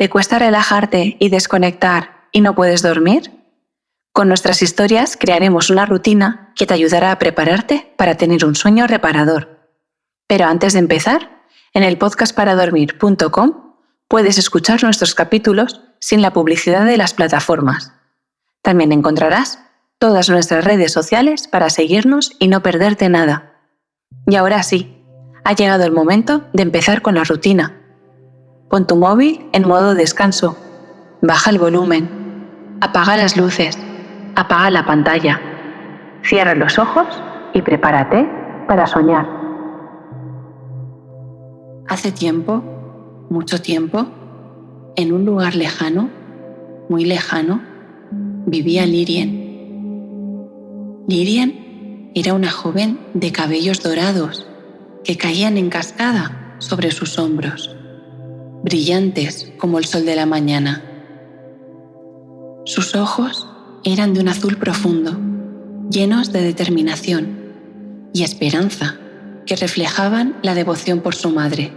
¿Te cuesta relajarte y desconectar y no puedes dormir? Con nuestras historias crearemos una rutina que te ayudará a prepararte para tener un sueño reparador. Pero antes de empezar, en el podcastparadormir.com puedes escuchar nuestros capítulos sin la publicidad de las plataformas. También encontrarás todas nuestras redes sociales para seguirnos y no perderte nada. Y ahora sí, ha llegado el momento de empezar con la rutina. Pon tu móvil en modo descanso, baja el volumen, apaga las luces, apaga la pantalla, cierra los ojos y prepárate para soñar. Hace tiempo, mucho tiempo, en un lugar lejano, muy lejano, vivía Lirien. Lirien era una joven de cabellos dorados que caían en cascada sobre sus hombros, brillantes como el sol de la mañana. Sus ojos eran de un azul profundo, llenos de determinación y esperanza que reflejaban la devoción por su madre.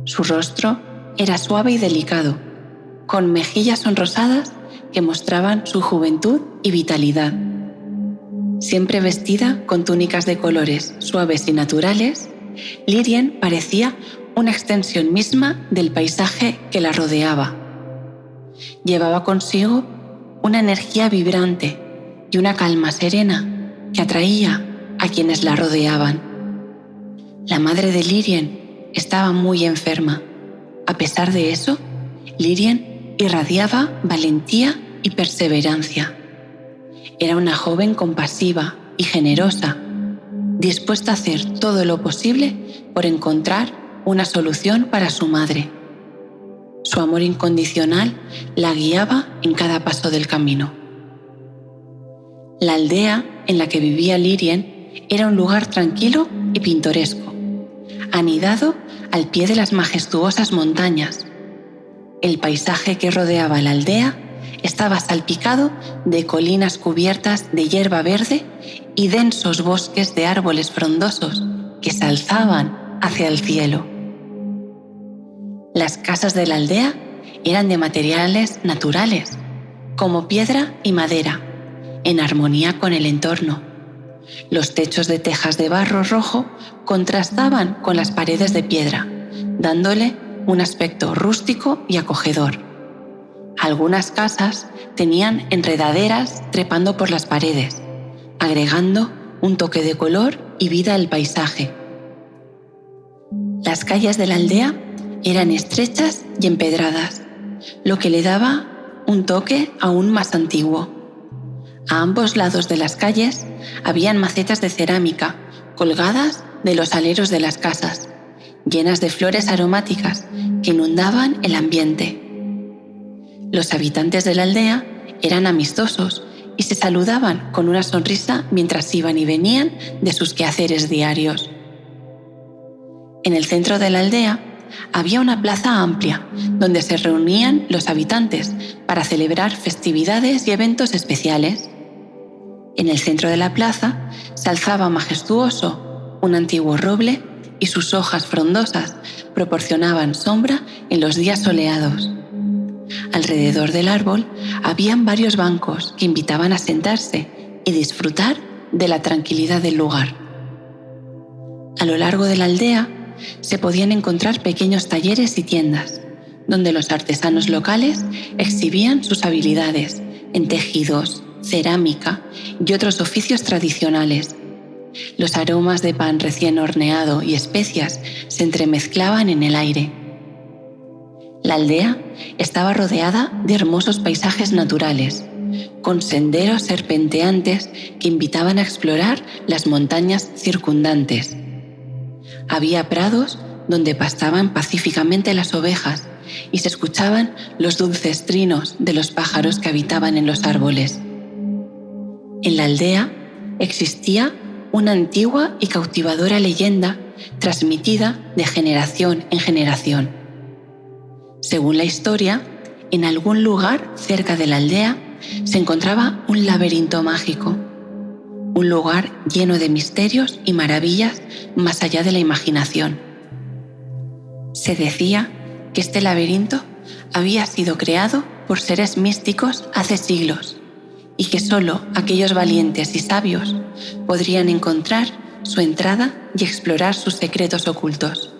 Su rostro era suave y delicado, con mejillas sonrosadas que mostraban su juventud y vitalidad. Siempre vestida con túnicas de colores suaves y naturales, Lirien parecía una extensión misma del paisaje que la rodeaba. Llevaba consigo una energía vibrante y una calma serena que atraía a quienes la rodeaban. La madre de Lirien estaba muy enferma. A pesar de eso, Lirien irradiaba valentía y perseverancia. Era una joven compasiva y generosa, dispuesta a hacer todo lo posible por encontrar una solución para su madre. Su amor incondicional la guiaba en cada paso del camino. La aldea en la que vivía Lirien era un lugar tranquilo y pintoresco, anidado al pie de las majestuosas montañas. El paisaje que rodeaba la aldea estaba salpicado de colinas cubiertas de hierba verde y densos bosques de árboles frondosos que se alzaban hacia el cielo. Las casas de la aldea eran de materiales naturales, como piedra y madera, en armonía con el entorno. Los techos de tejas de barro rojo contrastaban con las paredes de piedra, dándole un aspecto rústico y acogedor. Algunas casas tenían enredaderas trepando por las paredes, agregando un toque de color y vida al paisaje. Las calles de la aldea eran estrechas y empedradas, lo que le daba un toque aún más antiguo. A ambos lados de las calles habían macetas de cerámica colgadas de los aleros de las casas, llenas de flores aromáticas que inundaban el ambiente. Los habitantes de la aldea eran amistosos y se saludaban con una sonrisa mientras iban y venían de sus quehaceres diarios. En el centro de la aldea había una plaza amplia donde se reunían los habitantes para celebrar festividades y eventos especiales. En el centro de la plaza se alzaba majestuoso un antiguo roble y sus hojas frondosas proporcionaban sombra en los días soleados. Alrededor del árbol habían varios bancos que invitaban a sentarse y disfrutar de la tranquilidad del lugar. A lo largo de la aldea se podían encontrar pequeños talleres y tiendas, donde los artesanos locales exhibían sus habilidades en tejidos, cerámica y otros oficios tradicionales. Los aromas de pan recién horneado y especias se entremezclaban en el aire. La aldea estaba rodeada de hermosos paisajes naturales, con senderos serpenteantes que invitaban a explorar las montañas circundantes. Había prados donde pastaban pacíficamente las ovejas y se escuchaban los dulces trinos de los pájaros que habitaban en los árboles. En la aldea existía una antigua y cautivadora leyenda transmitida de generación en generación. Según la historia, en algún lugar cerca de la aldea se encontraba un laberinto mágico, un lugar lleno de misterios y maravillas más allá de la imaginación. Se decía que este laberinto había sido creado por seres místicos hace siglos y que solo aquellos valientes y sabios podrían encontrar su entrada y explorar sus secretos ocultos.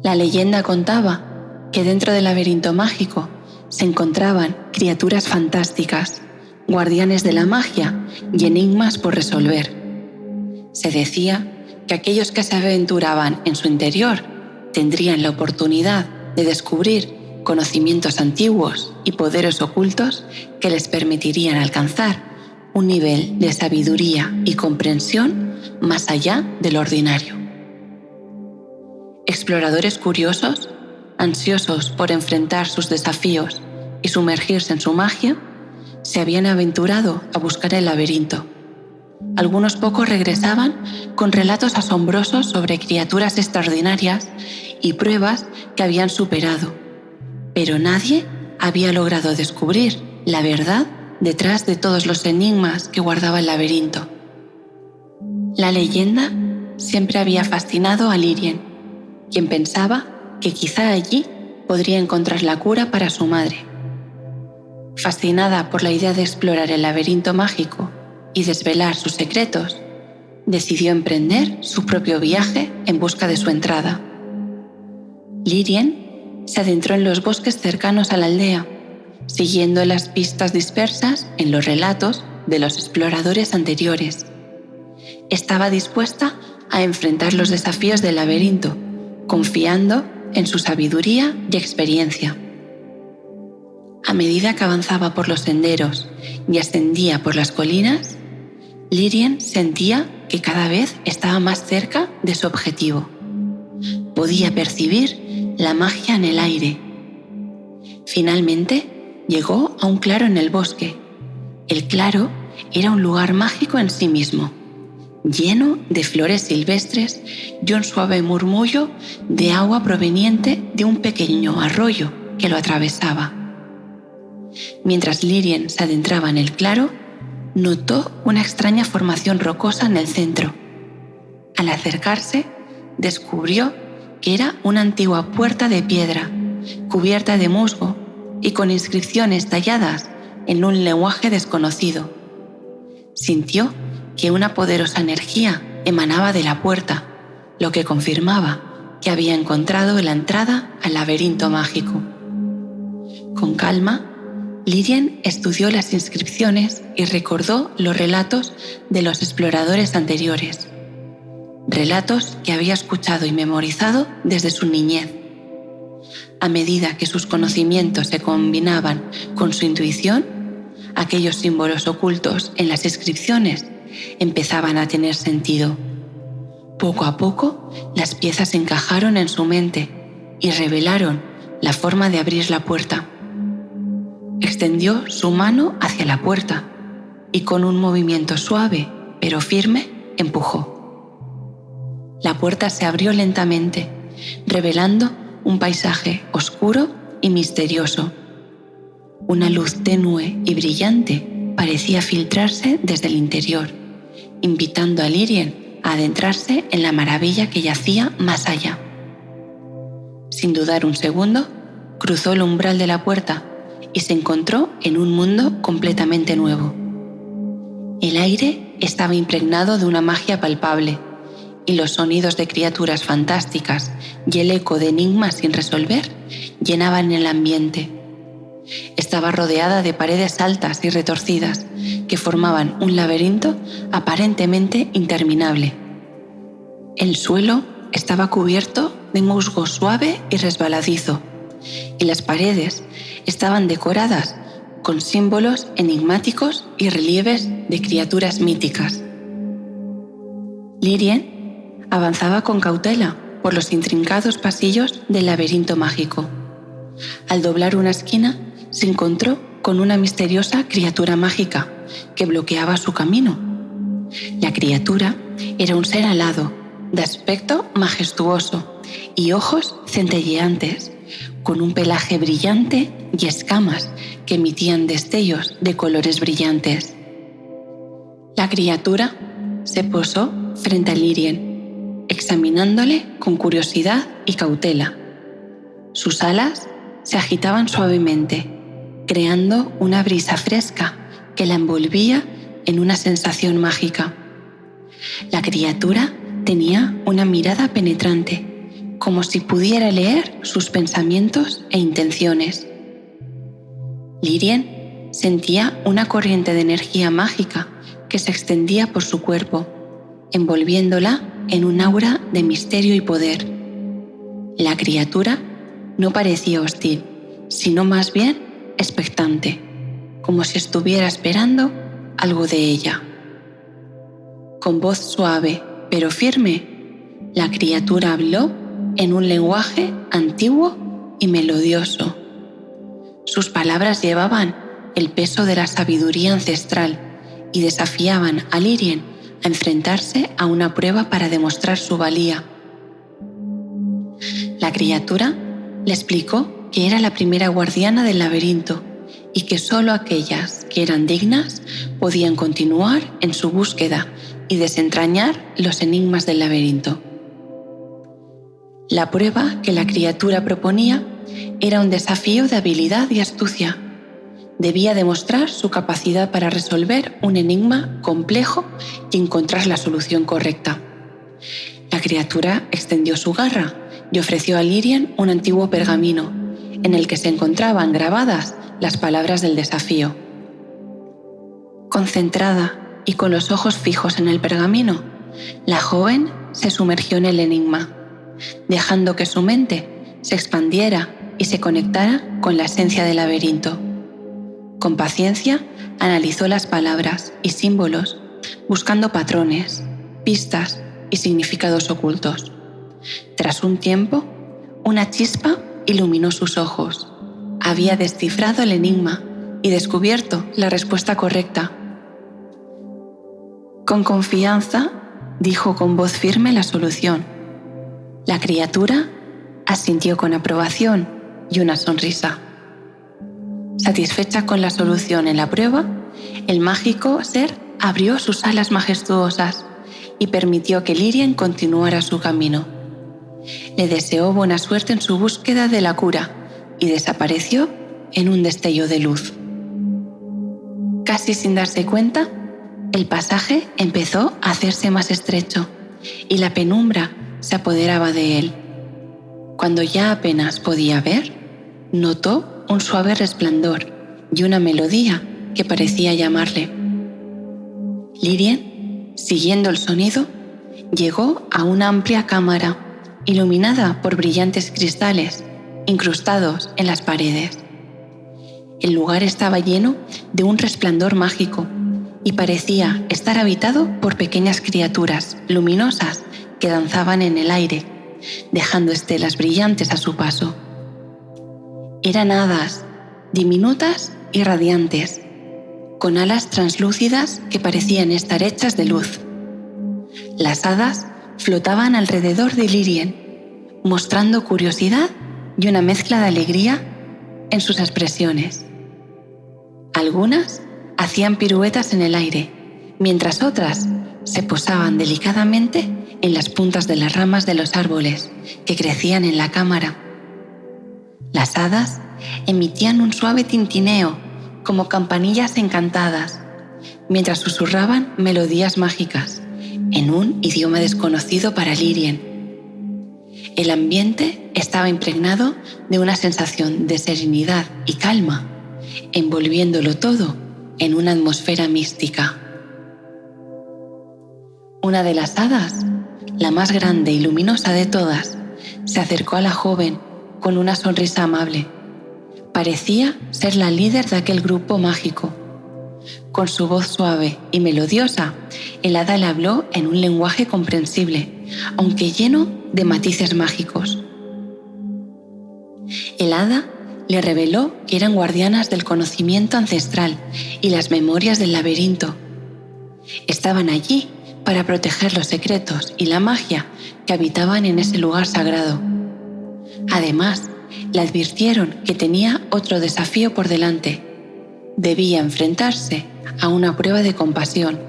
La leyenda contaba que dentro del laberinto mágico se encontraban criaturas fantásticas, guardianes de la magia y enigmas por resolver. Se decía que aquellos que se aventuraban en su interior tendrían la oportunidad de descubrir conocimientos antiguos y poderes ocultos que les permitirían alcanzar un nivel de sabiduría y comprensión más allá de lo ordinario. Exploradores curiosos, ansiosos por enfrentar sus desafíos y sumergirse en su magia, se habían aventurado a buscar el laberinto. Algunos pocos regresaban con relatos asombrosos sobre criaturas extraordinarias y pruebas que habían superado, pero nadie había logrado descubrir la verdad detrás de todos los enigmas que guardaba el laberinto. La leyenda siempre había fascinado a Lírien, quien pensaba que quizá allí podría encontrar la cura para su madre. Fascinada por la idea de explorar el laberinto mágico y desvelar sus secretos, decidió emprender su propio viaje en busca de su entrada. Lírien se adentró en los bosques cercanos a la aldea, siguiendo las pistas dispersas en los relatos de los exploradores anteriores. Estaba dispuesta a enfrentar los desafíos del laberinto, confiando en su sabiduría y experiencia. A medida que avanzaba por los senderos y ascendía por las colinas, Lírien sentía que cada vez estaba más cerca de su objetivo. Podía percibir la magia en el aire. Finalmente llegó a un claro en el bosque. El claro era un lugar mágico en sí mismo, lleno de flores silvestres y un suave murmullo de agua proveniente de un pequeño arroyo que lo atravesaba. Mientras Lírien se adentraba en el claro, notó una extraña formación rocosa en el centro. Al acercarse, descubrió que era una antigua puerta de piedra, cubierta de musgo y con inscripciones talladas en un lenguaje desconocido. Sintió que una poderosa energía emanaba de la puerta, lo que confirmaba que había encontrado la entrada al laberinto mágico. Con calma, Lírien estudió las inscripciones y recordó los relatos de los exploradores anteriores, relatos que había escuchado y memorizado desde su niñez. A medida que sus conocimientos se combinaban con su intuición, aquellos símbolos ocultos en las inscripciones empezaban a tener sentido. Poco a poco, las piezas encajaron en su mente y revelaron la forma de abrir la puerta. Extendió su mano hacia la puerta y con un movimiento suave pero firme empujó. La puerta se abrió lentamente, revelando un paisaje oscuro y misterioso. Una luz tenue y brillante parecía filtrarse desde el interior, invitando a Lírien a adentrarse en la maravilla que yacía más allá. Sin dudar un segundo, cruzó el umbral de la puerta y se encontró en un mundo completamente nuevo. El aire estaba impregnado de una magia palpable y los sonidos de criaturas fantásticas y el eco de enigmas sin resolver llenaban el ambiente. Estaba rodeada de paredes altas y retorcidas que formaban un laberinto aparentemente interminable. El suelo estaba cubierto de musgo suave y resbaladizo, y las paredes estaban decoradas con símbolos enigmáticos y relieves de criaturas míticas. Lírien avanzaba con cautela por los intrincados pasillos del laberinto mágico. Al doblar una esquina, se encontró con una misteriosa criatura mágica que bloqueaba su camino. La criatura era un ser alado, de aspecto majestuoso y ojos centelleantes, con un pelaje brillante y escamas que emitían destellos de colores brillantes. La criatura se posó frente a Lírien, examinándole con curiosidad y cautela. Sus alas se agitaban suavemente, creando una brisa fresca que la envolvía en una sensación mágica. La criatura tenía una mirada penetrante, como si pudiera leer sus pensamientos e intenciones. Lirien sentía una corriente de energía mágica que se extendía por su cuerpo, envolviéndola en un aura de misterio y poder. La criatura no parecía hostil, sino más bien expectante, como si estuviera esperando algo de ella. Con voz suave pero firme, la criatura habló en un lenguaje antiguo y melodioso. Sus palabras llevaban el peso de la sabiduría ancestral y desafiaban a Lirien a enfrentarse a una prueba para demostrar su valía. La criatura le explicó que era la primera guardiana del laberinto y que solo aquellas que eran dignas podían continuar en su búsqueda y desentrañar los enigmas del laberinto. La prueba que la criatura proponía era un desafío de habilidad y astucia. Debía demostrar su capacidad para resolver un enigma complejo y encontrar la solución correcta. La criatura extendió su garra y ofreció a Lirien un antiguo pergamino, en el que se encontraban grabadas las palabras del desafío. Concentrada y con los ojos fijos en el pergamino, la joven se sumergió en el enigma, dejando que su mente se expandiera y se conectara con la esencia del laberinto. Con paciencia analizó las palabras y símbolos, buscando patrones, pistas y significados ocultos. Tras un tiempo, una chispa iluminó sus ojos. Había descifrado el enigma y descubierto la respuesta correcta. Con confianza, dijo con voz firme la solución. La criatura asintió con aprobación y una sonrisa. Satisfecha con la solución en la prueba, el mágico ser abrió sus alas majestuosas y permitió que Lirien continuara su camino. Le deseó buena suerte en su búsqueda de la cura y desapareció en un destello de luz. Casi sin darse cuenta, el pasaje empezó a hacerse más estrecho y la penumbra se apoderaba de él. Cuando ya apenas podía ver, notó un suave resplandor y una melodía que parecía llamarle. Lirien, siguiendo el sonido, llegó a una amplia cámara iluminada por brillantes cristales incrustados en las paredes. El lugar estaba lleno de un resplandor mágico y parecía estar habitado por pequeñas criaturas luminosas que danzaban en el aire, dejando estelas brillantes a su paso. Eran hadas, diminutas y radiantes, con alas translúcidas que parecían estar hechas de luz. Las hadas flotaban alrededor de Lirien, mostrando curiosidad y una mezcla de alegría en sus expresiones. Algunas hacían piruetas en el aire, mientras otras se posaban delicadamente en las puntas de las ramas de los árboles que crecían en la cámara. Las hadas emitían un suave tintineo como campanillas encantadas, mientras susurraban melodías mágicas en un idioma desconocido para Lirien. El ambiente estaba impregnado de una sensación de serenidad y calma, envolviéndolo todo en una atmósfera mística. Una de las hadas, la más grande y luminosa de todas, se acercó a la joven con una sonrisa amable. Parecía ser la líder de aquel grupo mágico. Con su voz suave y melodiosa, el hada le habló en un lenguaje comprensible, aunque lleno de matices mágicos. El hada le reveló que eran guardianas del conocimiento ancestral y las memorias del laberinto. Estaban allí para proteger los secretos y la magia que habitaban en ese lugar sagrado. Además, le advirtieron que tenía otro desafío por delante. Debía enfrentarse a una prueba de compasión.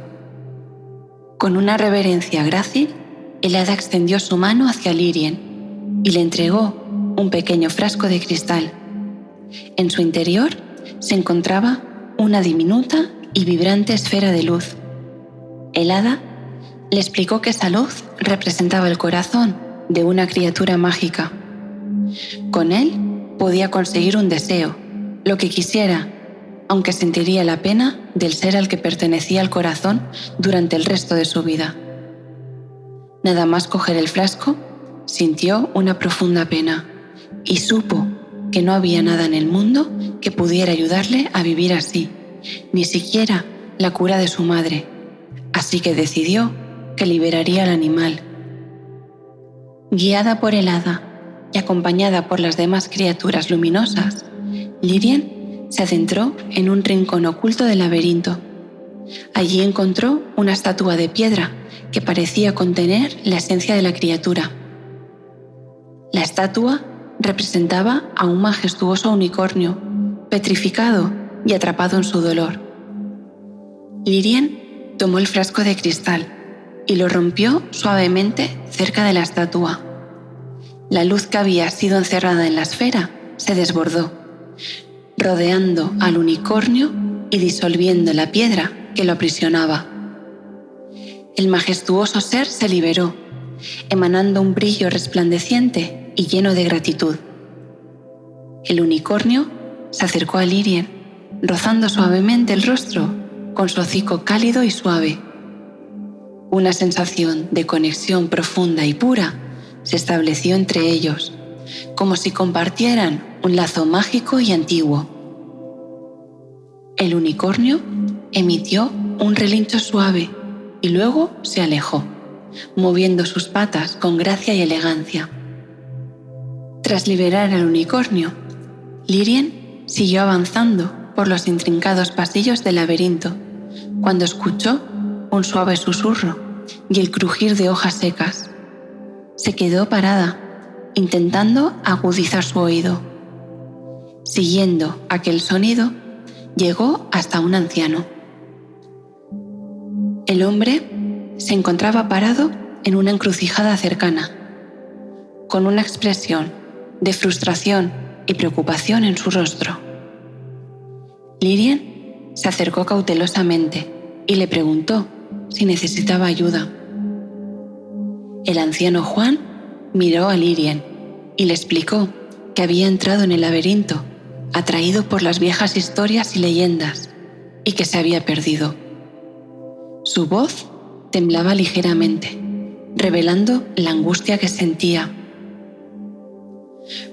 Con una reverencia grácil, el hada extendió su mano hacia Lirien y le entregó un pequeño frasco de cristal. En su interior se encontraba una diminuta y vibrante esfera de luz. El hada le explicó que esa luz representaba el corazón de una criatura mágica. Con él podía conseguir un deseo, lo que quisiera, aunque sentiría la pena del ser al que pertenecía el corazón durante el resto de su vida. Nada más coger el frasco, sintió una profunda pena y supo que no había nada en el mundo que pudiera ayudarle a vivir así, ni siquiera la cura de su madre, así que decidió que liberaría al animal. Guiada por el hada y acompañada por las demás criaturas luminosas, Lírien se adentró en un rincón oculto del laberinto. Allí encontró una estatua de piedra que parecía contener la esencia de la criatura. La estatua representaba a un majestuoso unicornio, petrificado y atrapado en su dolor. Lírien tomó el frasco de cristal y lo rompió suavemente cerca de la estatua. La luz que había sido encerrada en la esfera se desbordó, rodeando al unicornio y disolviendo la piedra que lo aprisionaba. El majestuoso ser se liberó, emanando un brillo resplandeciente y lleno de gratitud. El unicornio se acercó a Lírien, rozando suavemente el rostro con su hocico cálido y suave. Una sensación de conexión profunda y pura se estableció entre ellos, como si compartieran un lazo mágico y antiguo. El unicornio emitió un relincho suave y luego se alejó, moviendo sus patas con gracia y elegancia. Tras liberar al unicornio, Lírien siguió avanzando por los intrincados pasillos del laberinto, cuando escuchó un suave susurro y el crujir de hojas secas. Se quedó parada, intentando agudizar su oído. Siguiendo aquel sonido, llegó hasta un anciano. El hombre se encontraba parado en una encrucijada cercana, con una expresión de frustración y preocupación en su rostro. Lírien se acercó cautelosamente y le preguntó si necesitaba ayuda. El anciano Juan miró a Lírien y le explicó que había entrado en el laberinto, atraído por las viejas historias y leyendas, y que se había perdido. Su voz temblaba ligeramente, revelando la angustia que sentía.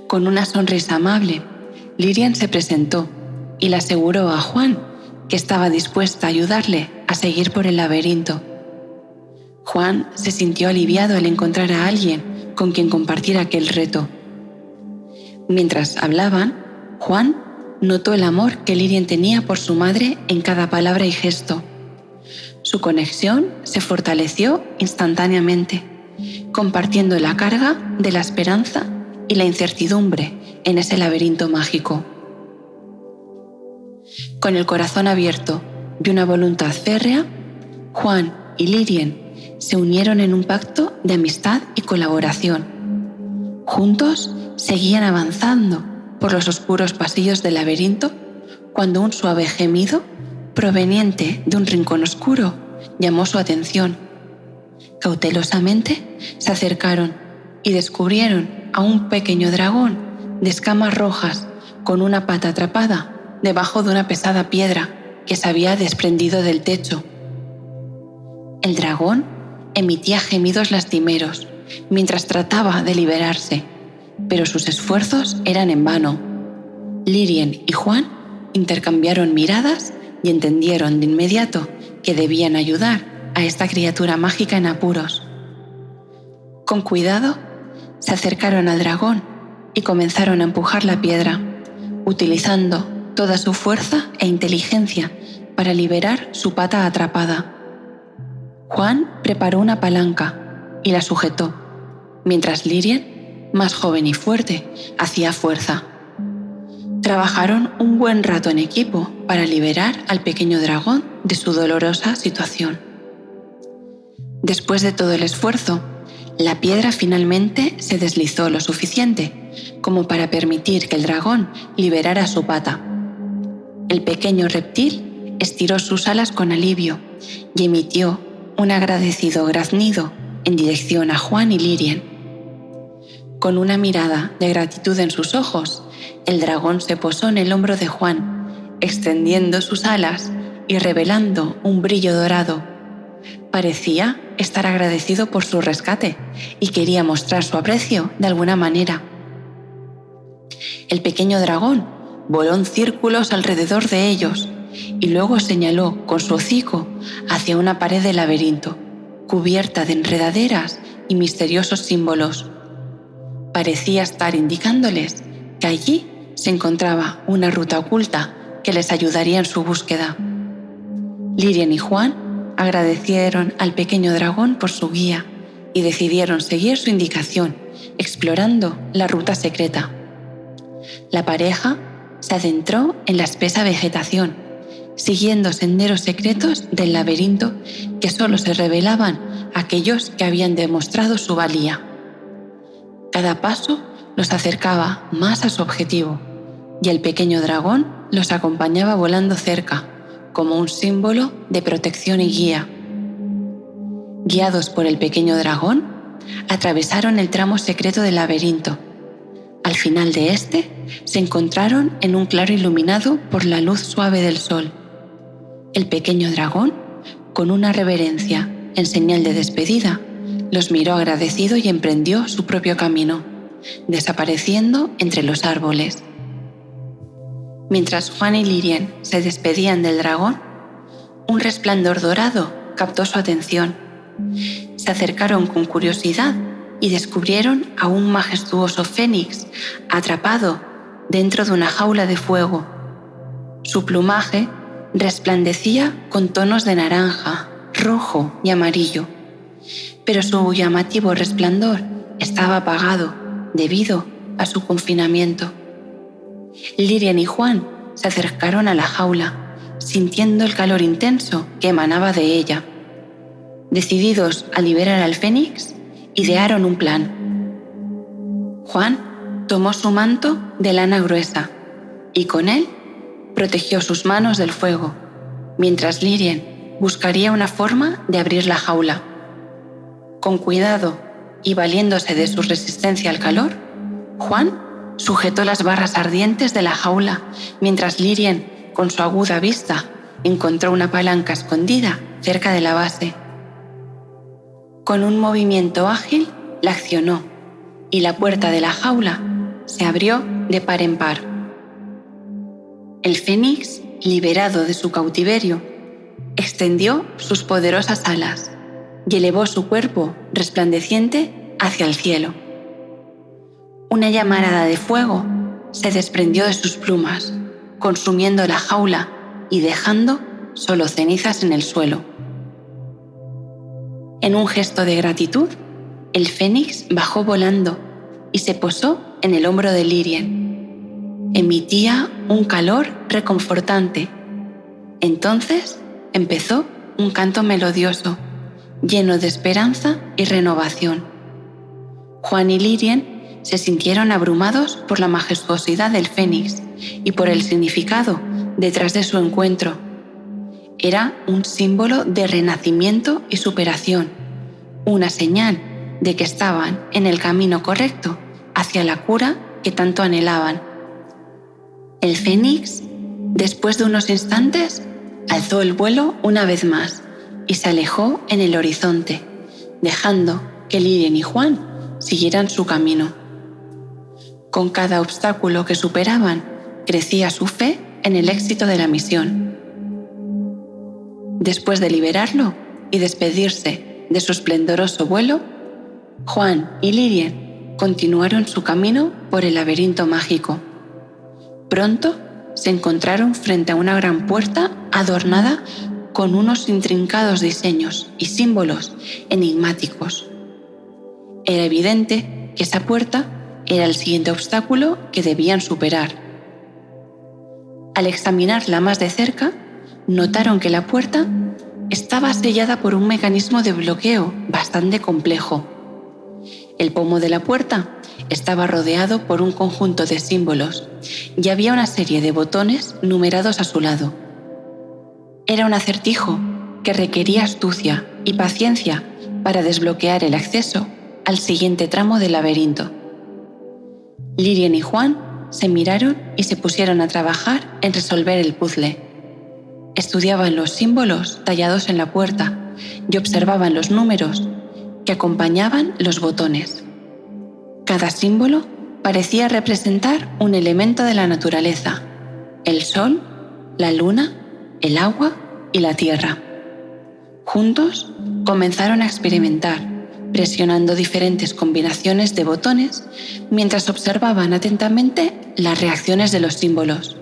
Con una sonrisa amable, Lírien se presentó y le aseguró a Juan que estaba dispuesta a ayudarle a seguir por el laberinto. Juan se sintió aliviado al encontrar a alguien con quien compartir aquel reto. Mientras hablaban, Juan notó el amor que Lírien tenía por su madre en cada palabra y gesto. Su conexión se fortaleció instantáneamente, compartiendo la carga de la esperanza y la incertidumbre en ese laberinto mágico. Con el corazón abierto y una voluntad férrea, Juan y Lírien se unieron en un pacto de amistad y colaboración. Juntos seguían avanzando por los oscuros pasillos del laberinto cuando un suave gemido proveniente de un rincón oscuro llamó su atención. Cautelosamente se acercaron y descubrieron a un pequeño dragón de escamas rojas con una pata atrapada debajo de una pesada piedra que se había desprendido del techo. El dragón emitía gemidos lastimeros mientras trataba de liberarse, pero sus esfuerzos eran en vano. Lírien y Juan intercambiaron miradas y entendieron de inmediato que debían ayudar a esta criatura mágica en apuros. Con cuidado, se acercaron al dragón y comenzaron a empujar la piedra, utilizando toda su fuerza e inteligencia para liberar su pata atrapada. Juan preparó una palanca y la sujetó, mientras Lírien, más joven y fuerte, hacía fuerza. Trabajaron un buen rato en equipo para liberar al pequeño dragón de su dolorosa situación. Después de todo el esfuerzo, La piedra finalmente se deslizó lo suficiente como para permitir que el dragón liberara su pata. El pequeño reptil estiró sus alas con alivio y emitió un agradecido graznido en dirección a Juan y Lírien. Con una mirada de gratitud en sus ojos, el dragón se posó en el hombro de Juan, extendiendo sus alas y revelando un brillo dorado. Parecía estar agradecido por su rescate y quería mostrar su aprecio de alguna manera. El pequeño dragón voló en círculos alrededor de ellos y luego señaló con su hocico hacia una pared del laberinto, cubierta de enredaderas y misteriosos símbolos. Parecía estar indicándoles que allí se encontraba una ruta oculta que les ayudaría en su búsqueda. Lírien y Juan agradecieron al pequeño dragón por su guía y decidieron seguir su indicación, explorando la ruta secreta. La pareja se adentró en la espesa vegetación, siguiendo senderos secretos del laberinto que solo se revelaban a aquellos que habían demostrado su valía. Cada paso los acercaba más a su objetivo, y el pequeño dragón los acompañaba volando cerca, como un símbolo de protección y guía. Guiados por el pequeño dragón, atravesaron el tramo secreto del laberinto. Al final de este, se encontraron en un claro iluminado por la luz suave del sol. El pequeño dragón, con una reverencia en señal de despedida, los miró agradecido y emprendió su propio camino, desapareciendo entre los árboles. Mientras Juan y Lírien se despedían del dragón, un resplandor dorado captó su atención. Se acercaron con curiosidad y descubrieron a un majestuoso fénix atrapado dentro de una jaula de fuego. Su plumaje resplandecía con tonos de naranja, rojo y amarillo, pero su llamativo resplandor estaba apagado debido a su confinamiento. Lírien y Juan se acercaron a la jaula, sintiendo el calor intenso que emanaba de ella. Decididos a liberar al fénix, idearon un plan. Juan tomó su manto de lana gruesa y con él protegió sus manos del fuego, mientras Lírien buscaría una forma de abrir la jaula. Con cuidado y valiéndose de su resistencia al calor, Juan sujetó las barras ardientes de la jaula, mientras Lírien, con su aguda vista, encontró una palanca escondida cerca de la base. Con un movimiento ágil, la accionó y la puerta de la jaula se abrió de par en par. El fénix, liberado de su cautiverio, extendió sus poderosas alas y elevó su cuerpo resplandeciente hacia el cielo. Una llamarada de fuego se desprendió de sus plumas, consumiendo la jaula y dejando solo cenizas en el suelo. En un gesto de gratitud, el fénix bajó volando y se posó en el hombro de Lírien. Emitía un calor reconfortante. Entonces empezó un canto melodioso, lleno de esperanza y renovación. Juan y Lírien se sintieron abrumados por la majestuosidad del fénix y por el significado detrás de su encuentro. Era un símbolo de renacimiento y superación, una señal de que estaban en el camino correcto hacia la cura que tanto anhelaban. El fénix, después de unos instantes, alzó el vuelo una vez más y se alejó en el horizonte, dejando que Lírien y Juan siguieran su camino. Con cada obstáculo que superaban, crecía su fe en el éxito de la misión. Después de liberarlo y despedirse de su esplendoroso vuelo, Juan y Lírien continuaron su camino por el laberinto mágico. Pronto se encontraron frente a una gran puerta adornada con unos intrincados diseños y símbolos enigmáticos. Era evidente que esa puerta era el siguiente obstáculo que debían superar. Al examinarla más de cerca, notaron que la puerta estaba sellada por un mecanismo de bloqueo bastante complejo. El pomo de la puerta estaba rodeado por un conjunto de símbolos y había una serie de botones numerados a su lado. Era un acertijo que requería astucia y paciencia para desbloquear el acceso al siguiente tramo del laberinto. Lirian y Juan se miraron y se pusieron a trabajar en resolver el puzzle. Estudiaban los símbolos tallados en la puerta y observaban los números que acompañaban los botones. Cada símbolo parecía representar un elemento de la naturaleza: el sol, la luna, el agua y la tierra. Juntos comenzaron a experimentar, presionando diferentes combinaciones de botones mientras observaban atentamente las reacciones de los símbolos.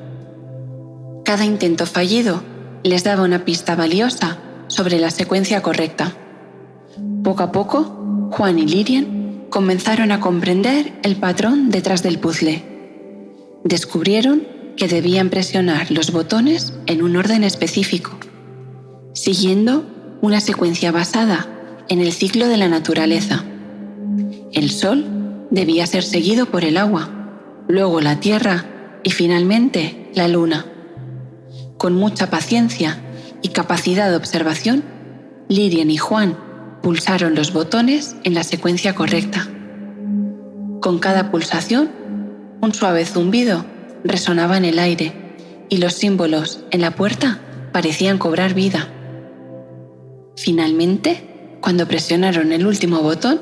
Cada intento fallido les daba una pista valiosa sobre la secuencia correcta. Poco a poco, Juan y Lirian comenzaron a comprender el patrón detrás del puzzle. Descubrieron que debían presionar los botones en un orden específico, siguiendo una secuencia basada en el ciclo de la naturaleza. El sol debía ser seguido por el agua, luego la tierra y finalmente la luna. Con mucha paciencia y capacidad de observación, Lirian y Juan pulsaron los botones en la secuencia correcta. Con cada pulsación, un suave zumbido resonaba en el aire y los símbolos en la puerta parecían cobrar vida. Finalmente, cuando presionaron el último botón,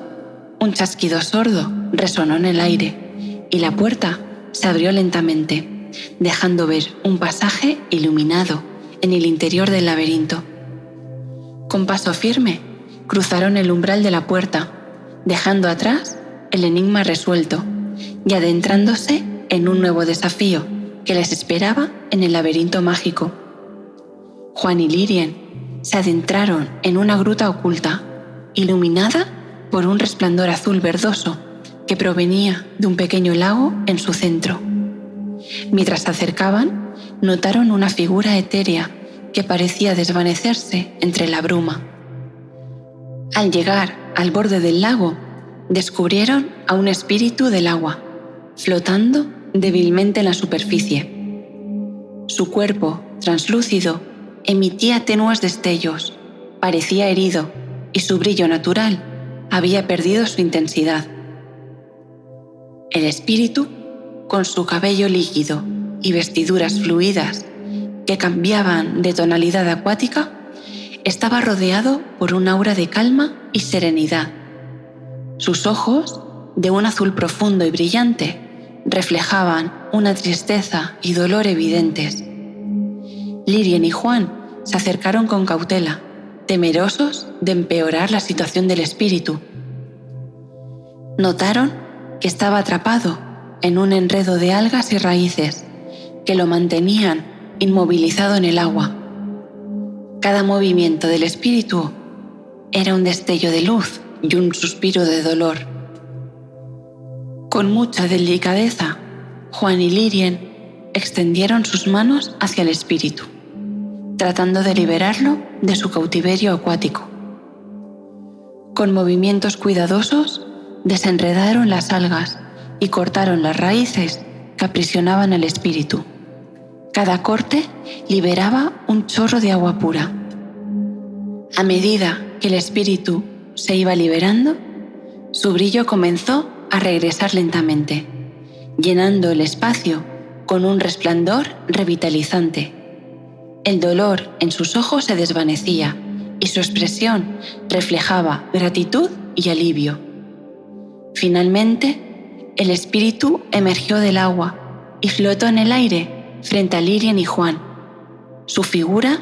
un chasquido sordo resonó en el aire y la puerta se abrió lentamente, dejando ver un pasaje iluminado en el interior del laberinto. Con paso firme, cruzaron el umbral de la puerta, dejando atrás el enigma resuelto y adentrándose en un nuevo desafío que les esperaba en el laberinto mágico. Juan y Lirian se adentraron en una gruta oculta, iluminada por un resplandor azul verdoso que provenía de un pequeño lago en su centro. Mientras se acercaban, notaron una figura etérea que parecía desvanecerse entre la bruma. Al llegar al borde del lago, descubrieron a un espíritu del agua, flotando débilmente en la superficie. Su cuerpo, translúcido, emitía tenues destellos, parecía herido y su brillo natural había perdido su intensidad. El espíritu, con su cabello líquido y vestiduras fluidas que cambiaban de tonalidad acuática, estaba rodeado por un aura de calma y serenidad. Sus ojos, de un azul profundo y brillante, reflejaban una tristeza y dolor evidentes. Lirian y Juan se acercaron con cautela, temerosos de empeorar la situación del espíritu. Notaron que estaba atrapado en un enredo de algas y raíces que lo mantenían inmovilizado en el agua. Cada movimiento del espíritu era un destello de luz y un suspiro de dolor. Con mucha delicadeza, Juan y Lirian extendieron sus manos hacia el espíritu, tratando de liberarlo de su cautiverio acuático. Con movimientos cuidadosos, desenredaron las algas y cortaron las raíces que aprisionaban al espíritu. Cada corte liberaba un chorro de agua pura. A medida que el espíritu se iba liberando, su brillo comenzó a regresar lentamente, llenando el espacio con un resplandor revitalizante. El dolor en sus ojos se desvanecía y su expresión reflejaba gratitud y alivio. Finalmente, el espíritu emergió del agua y flotó en el aire frente a Lirian y Juan. Su figura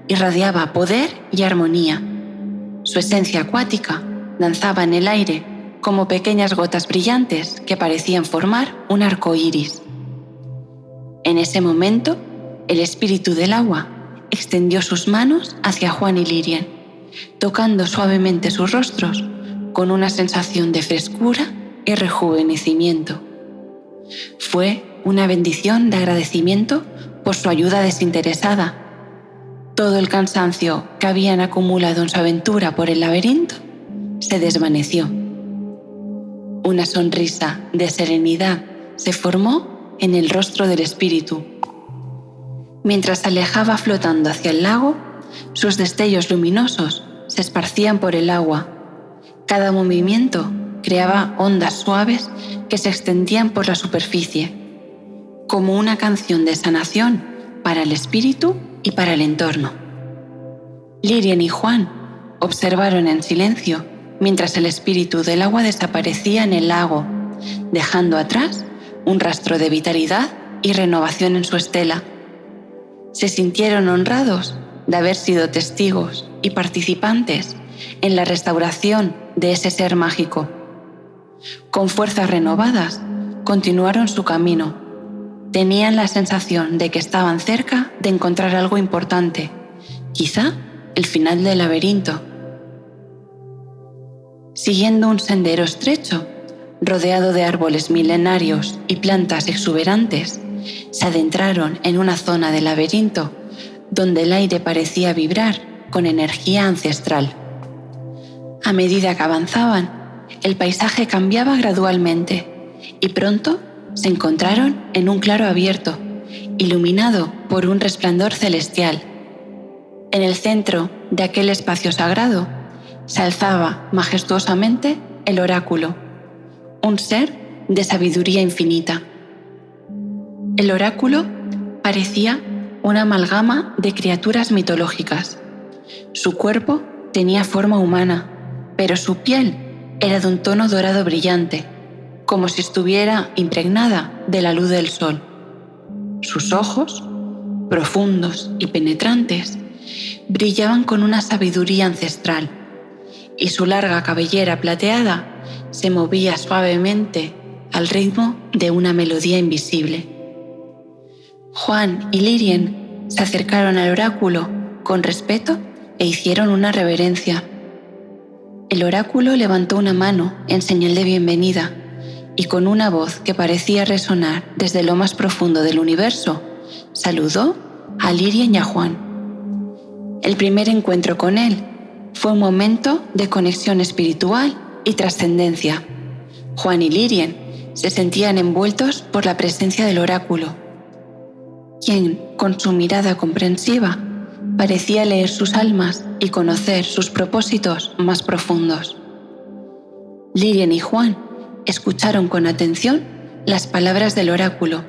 irradiaba poder y armonía. Su esencia acuática danzaba en el aire como pequeñas gotas brillantes que parecían formar un arco iris. En ese momento, el espíritu del agua extendió sus manos hacia Juan y Lirian, tocando suavemente sus rostros con una sensación de frescura y rejuvenecimiento. Fue una bendición de agradecimiento por su ayuda desinteresada. Todo el cansancio que habían acumulado en su aventura por el laberinto se desvaneció. Una sonrisa de serenidad se formó en el rostro del espíritu. Mientras se alejaba flotando hacia el lago, sus destellos luminosos se esparcían por el agua. Cada movimiento creaba ondas suaves que se extendían por la superficie, como una canción de sanación para el espíritu y para el entorno. Lirian y Juan observaron en silencio mientras el espíritu del agua desaparecía en el lago, dejando atrás un rastro de vitalidad y renovación en su estela. Se sintieron honrados de haber sido testigos y participantes en la restauración de ese ser mágico. Con fuerzas renovadas, continuaron su camino. Tenían la sensación de que estaban cerca de encontrar algo importante, quizá el final del laberinto. Siguiendo un sendero estrecho, rodeado de árboles milenarios y plantas exuberantes, se adentraron en una zona del laberinto donde el aire parecía vibrar con energía ancestral. A medida que avanzaban, el paisaje cambiaba gradualmente y pronto se encontraron en un claro abierto, iluminado por un resplandor celestial. En el centro de aquel espacio sagrado se alzaba majestuosamente el oráculo, un ser de sabiduría infinita. El oráculo parecía una amalgama de criaturas mitológicas. Su cuerpo tenía forma humana, pero su piel era de un tono dorado brillante, como si estuviera impregnada de la luz del sol. Sus ojos, profundos y penetrantes, brillaban con una sabiduría ancestral, y su larga cabellera plateada se movía suavemente al ritmo de una melodía invisible. Juan y Lirian se acercaron al oráculo con respeto e hicieron una reverencia. El oráculo levantó una mano en señal de bienvenida y con una voz que parecía resonar desde lo más profundo del universo, saludó a Lirian y a Juan. El primer encuentro con él fue un momento de conexión espiritual y trascendencia. Juan y Lirian se sentían envueltos por la presencia del oráculo, quien, con su mirada comprensiva, parecía leer sus almas y conocer sus propósitos más profundos. Lirian y Juan escucharon con atención las palabras del oráculo,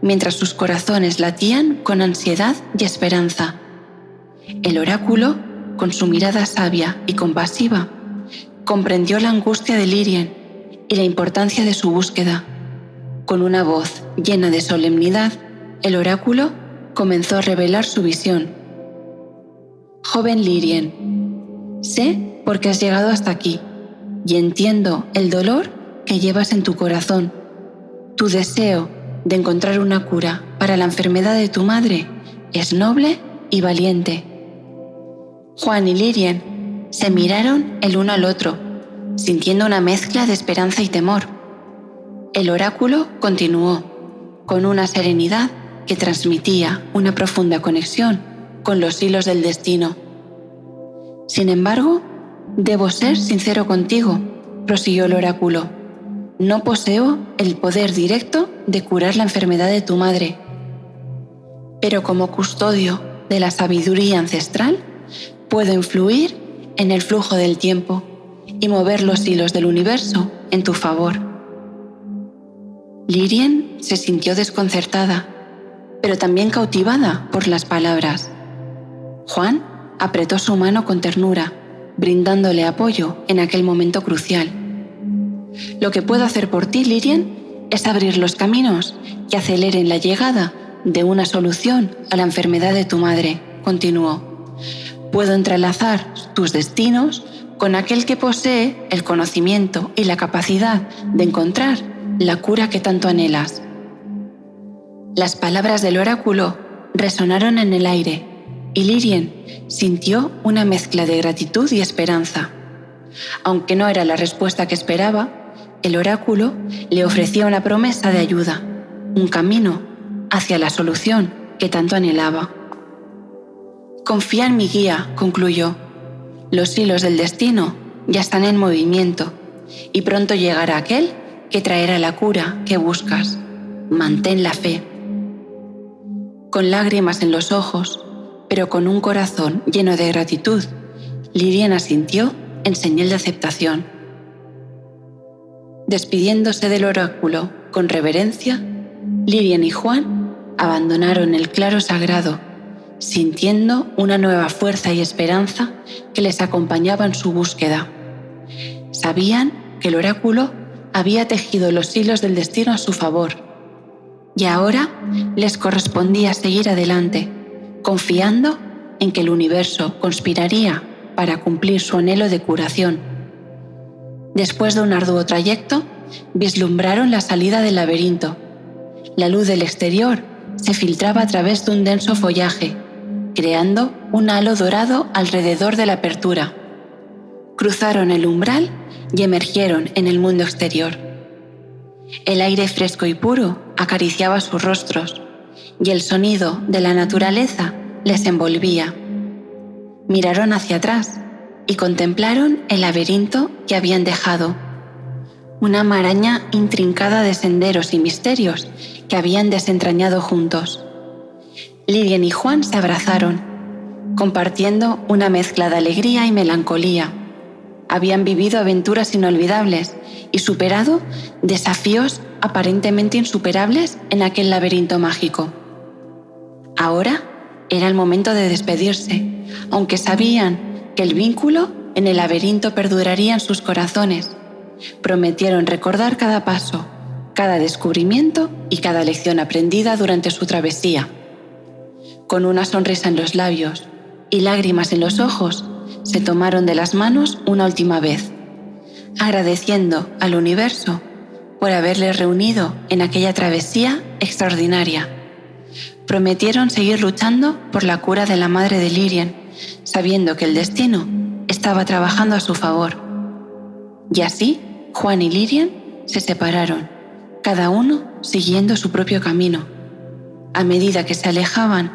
mientras sus corazones latían con ansiedad y esperanza. El oráculo, con su mirada sabia y compasiva, comprendió la angustia de Lirian y la importancia de su búsqueda. Con una voz llena de solemnidad, el oráculo comenzó a revelar su visión. Joven Lirian, sé por qué has llegado hasta aquí y entiendo el dolor que llevas en tu corazón. Tu deseo de encontrar una cura para la enfermedad de tu madre es noble y valiente. Juan y Lirian se miraron el uno al otro, sintiendo una mezcla de esperanza y temor. El oráculo continuó, con una serenidad que transmitía una profunda conexión con los hilos del destino. Sin embargo, debo ser sincero contigo, prosiguió el oráculo. No poseo el poder directo de curar la enfermedad de tu madre. Pero como custodio de la sabiduría ancestral, puedo influir en el flujo del tiempo y mover los hilos del universo en tu favor. Lirian se sintió desconcertada, pero también cautivada por las palabras. Juan apretó su mano con ternura, brindándole apoyo en aquel momento crucial. Lo que puedo hacer por ti, Lirian, es abrir los caminos que aceleren la llegada de una solución a la enfermedad de tu madre, continuó. Puedo entrelazar tus destinos con aquel que posee el conocimiento y la capacidad de encontrar la cura que tanto anhelas. Las palabras del oráculo resonaron en el aire y Lirian sintió una mezcla de gratitud y esperanza. Aunque no era la respuesta que esperaba, el oráculo le ofrecía una promesa de ayuda, un camino hacia la solución que tanto anhelaba. Confía en mi guía, concluyó. Los hilos del destino ya están en movimiento y pronto llegará aquel que traerá la cura que buscas. Mantén la fe. Con lágrimas en los ojos, pero con un corazón lleno de gratitud, Lirian asintió en señal de aceptación. Despidiéndose del oráculo con reverencia, Lirian y Juan abandonaron el claro sagrado, sintiendo una nueva fuerza y esperanza que les acompañaba en su búsqueda. Sabían que el oráculo había tejido los hilos del destino a su favor, y ahora les correspondía seguir adelante, confiando en que el universo conspiraría para cumplir su anhelo de curación. Después de un arduo trayecto, vislumbraron la salida del laberinto. La luz del exterior se filtraba a través de un denso follaje, creando un halo dorado alrededor de la apertura. Cruzaron el umbral y emergieron en el mundo exterior. El aire fresco y puro acariciaba sus rostros, y el sonido de la naturaleza les envolvía. Miraron hacia atrás y contemplaron el laberinto que habían dejado, una maraña intrincada de senderos y misterios que habían desentrañado juntos. Lirian y Juan se abrazaron, compartiendo una mezcla de alegría y melancolía. Habían vivido aventuras inolvidables y superado desafíos aparentemente insuperables en aquel laberinto mágico. Ahora era el momento de despedirse, aunque sabían que el vínculo en el laberinto perduraría en sus corazones. Prometieron recordar cada paso, cada descubrimiento y cada lección aprendida durante su travesía. Con una sonrisa en los labios y lágrimas en los ojos, se tomaron de las manos una última vez, agradeciendo al universo por haberles reunido en aquella travesía extraordinaria. Prometieron seguir luchando por la cura de la madre de Lirian, sabiendo que el destino estaba trabajando a su favor. Y así, Juan y Lirian se separaron, cada uno siguiendo su propio camino. A medida que se alejaban,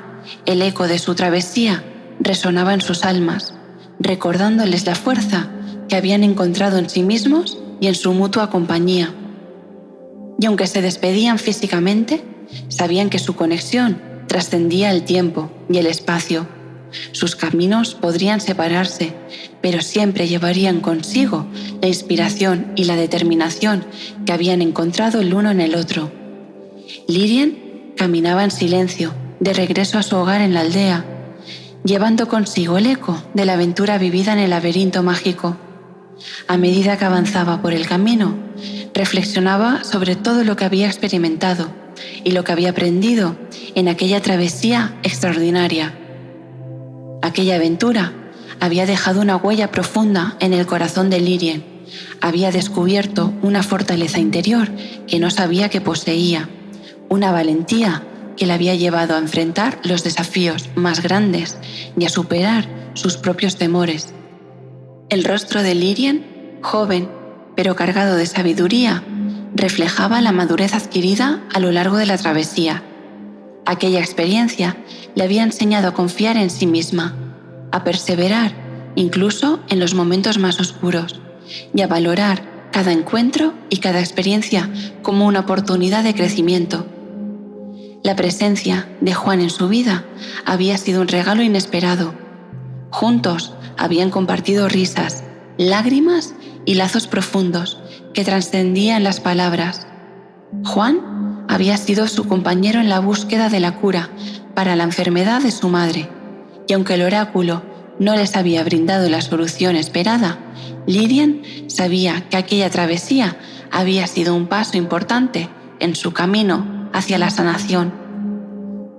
el eco de su travesía resonaba en sus almas, recordándoles la fuerza que habían encontrado en sí mismos y en su mutua compañía. Y aunque se despedían físicamente, sabían que su conexión trascendía el tiempo y el espacio. Sus caminos podrían separarse, pero siempre llevarían consigo la inspiración y la determinación que habían encontrado el uno en el otro. Lirian caminaba en silencio, de regreso a su hogar en la aldea, llevando consigo el eco de la aventura vivida en el laberinto mágico. A medida que avanzaba por el camino, reflexionaba sobre todo lo que había experimentado y lo que había aprendido en aquella travesía extraordinaria. Aquella aventura había dejado una huella profunda en el corazón de Lirian. Había descubierto una fortaleza interior que no sabía que poseía, una valentía que la había llevado a enfrentar los desafíos más grandes y a superar sus propios temores. El rostro de Lirian, joven pero cargado de sabiduría, reflejaba la madurez adquirida a lo largo de la travesía. Aquella experiencia le había enseñado a confiar en sí misma, a perseverar incluso en los momentos más oscuros y a valorar cada encuentro y cada experiencia como una oportunidad de crecimiento. La presencia de Juan en su vida había sido un regalo inesperado. Juntos habían compartido risas, lágrimas y lazos profundos que trascendían las palabras. Juan había sido su compañero en la búsqueda de la cura para la enfermedad de su madre, y aunque el oráculo no les había brindado la solución esperada, Lirian sabía que aquella travesía había sido un paso importante en su camino hacia la sanación.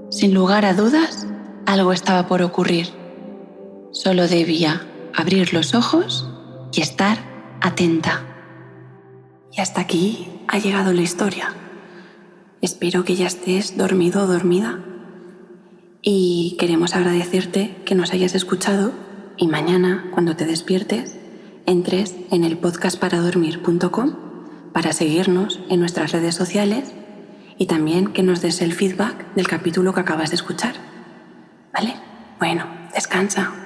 Sin lugar a dudas, algo estaba por ocurrir. Solo debía abrir los ojos y estar atenta. Y hasta aquí ha llegado la historia. Espero que ya estés dormido o dormida y queremos agradecerte que nos hayas escuchado y mañana, cuando te despiertes, entres en el podcastparadormir.com para seguirnos en nuestras redes sociales y también que nos des el feedback del capítulo que acabas de escuchar. ¿Vale? Bueno, descansa.